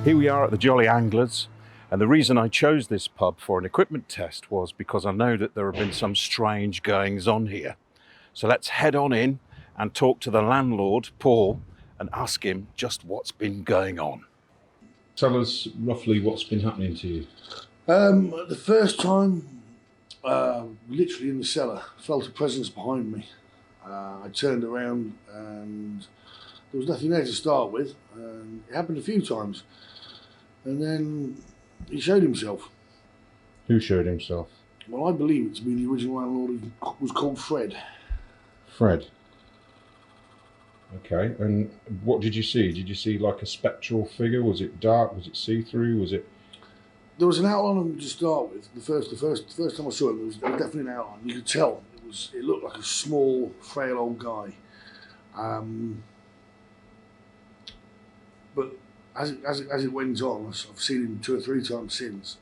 Here we are at the Jolly Anglers, and the reason I chose this pub for an equipment test was because I know that there have been some strange goings on here. So let's head on in and talk to the landlord, Paul, and ask him just what's been going on. Tell us roughly what's been happening to you. The first time, literally in the cellar, felt a presence behind me. I turned around and there was nothing there to start with. It happened a few times. And then he showed himself. Who showed himself? Well, I believe it to be the original landlord, who was called Fred. Fred. Okay, and what did you see? Did you see like a spectral figure? Was it dark? Was it see-through? Was it? There was an outline of him to start with. The first time I saw him, there was definitely an outline. You could tell it looked like a small, frail old guy. But as it went on, I've seen him 2 or 3 times since,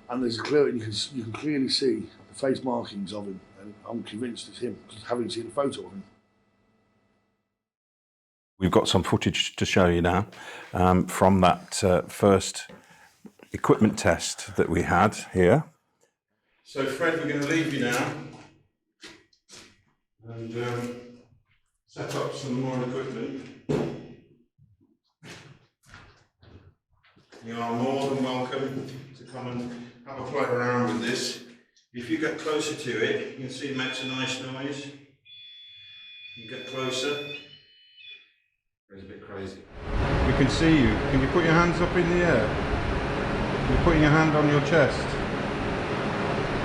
and there's you can clearly see the face markings of him, and I'm convinced it's him, because having seen a photo of him. We've got some footage to show you now from that first equipment test that we had here. So Fred, we're going to leave you now and set up some more equipment. You are more than welcome to come and have a play around with this. If you get closer to it, you can see it makes a nice noise. You get closer. It's a bit crazy. We can see you. Can you put your hands up in the air? You're putting your hand on your chest.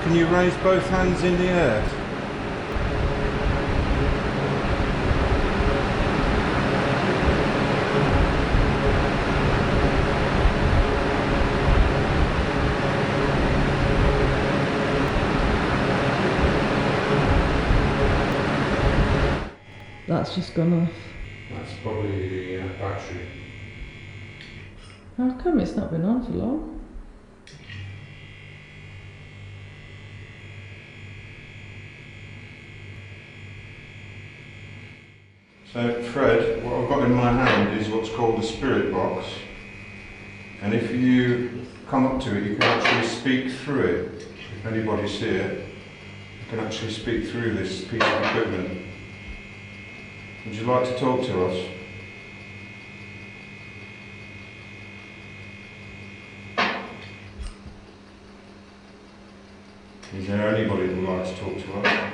Can you raise both hands in the air? That's just gone off. That's probably the battery. How come it's not been on for long? So Fred, what I've got in my hand is what's called a spirit box, and if you come up to it you can actually speak through it. If anybody's here, you can actually speak through this piece of equipment. Would you like to talk to us? Is there anybody that would like to talk to us?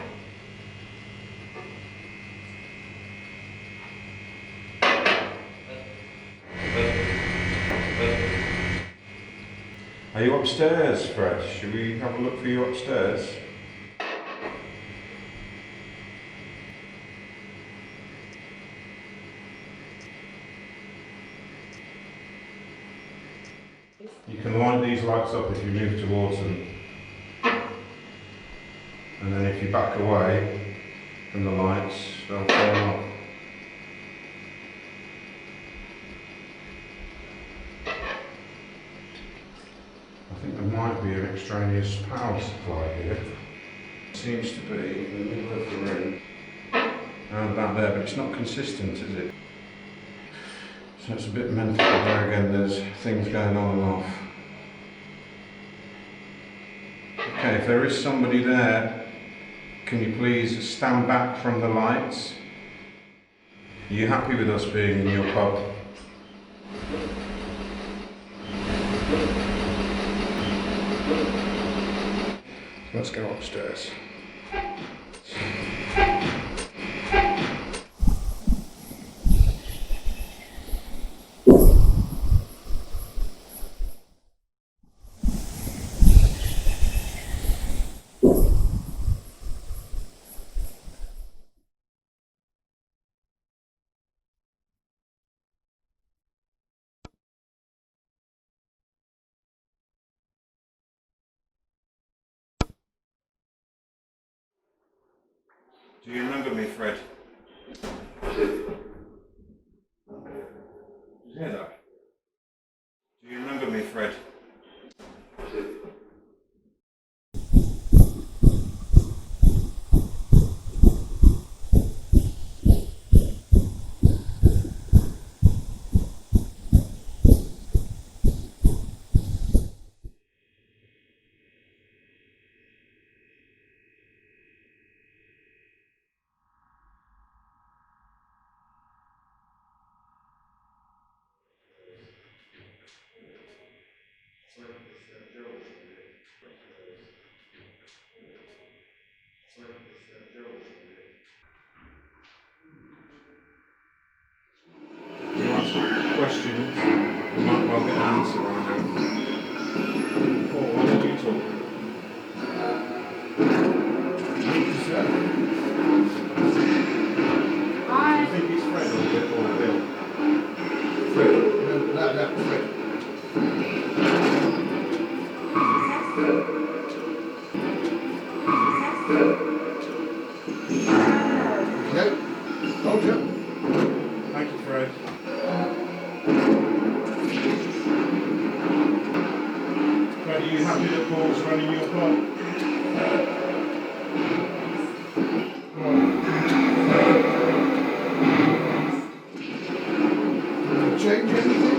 Are you upstairs, Fred? Should we have a look for you upstairs? You can light these lights up if you move towards them. And then if you back away from the lights, they'll turn off. I think there might be an extraneous power supply here. It seems to be in the middle of the room, around about there, but it's not consistent, is it? So it's a bit mental there again, there's things going on and off. Okay, if there is somebody there, can you please stand back from the lights? Are you happy with us being in your pub? Let's go upstairs. Do you remember me, Fred? Did you hear that? Do you remember me, Fred? Okay. Roger. Thank you, Fred. Fred, are you happy that Paul's running your pub? Change anything?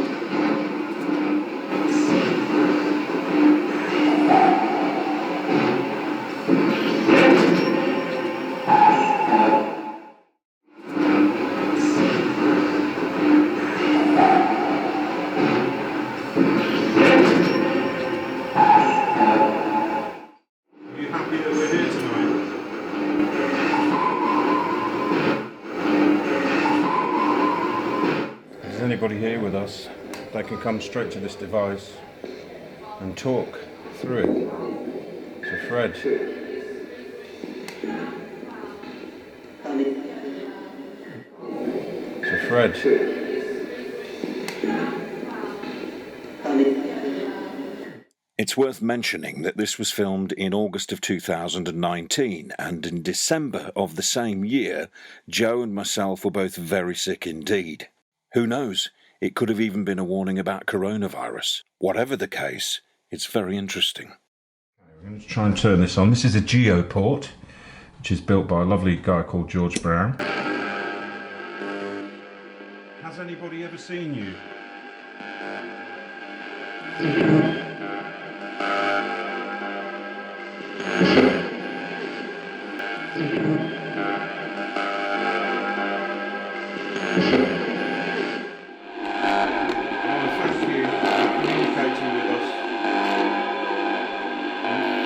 Are you happy that we're here tonight? If there's anybody here with us, they can come straight to this device and talk through it. So Fred. So Fred. It's worth mentioning that this was filmed in August of 2019, and in December of the same year, Joe and myself were both very sick indeed. Who knows, it could have even been a warning about coronavirus. Whatever the case, it's very interesting. We're going to try and turn this on. This is a Geoport, which is built by a lovely guy called George Brown. Has anybody ever seen you?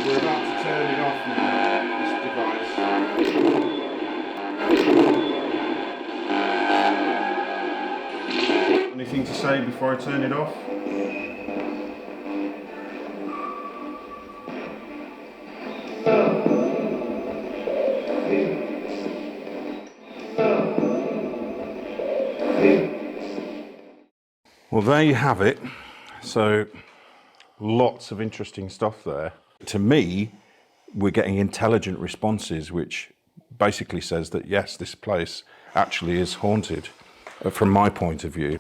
We're about to turn it off now, this device. Anything to say before I turn it off? Well, there you have it. So, lots of interesting stuff there. To me, we're getting intelligent responses, which basically says that yes, this place actually is haunted, from my point of view.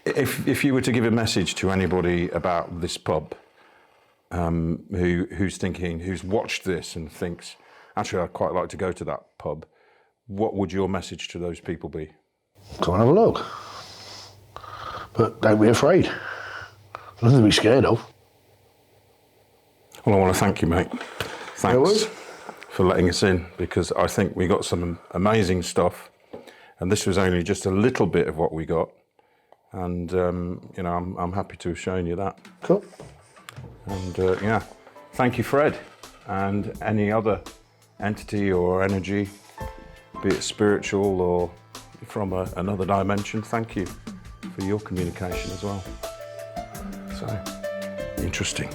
If you were to give a message to anybody about this pub, who's watched this and thinks, actually, I'd quite like to go to that pub, what would your message to those people be? Come and have a look. But don't be afraid. Nothing to be scared of. Well, I want to thank you, mate. Thanks worries. for letting us in, because I think we got some amazing stuff, and this was only just a little bit of what we got. And you know, I'm happy to have shown you that. Cool. And yeah, thank you, Fred, and any other entity or energy, be it spiritual or from another dimension. Thank you for your communication as well. So interesting.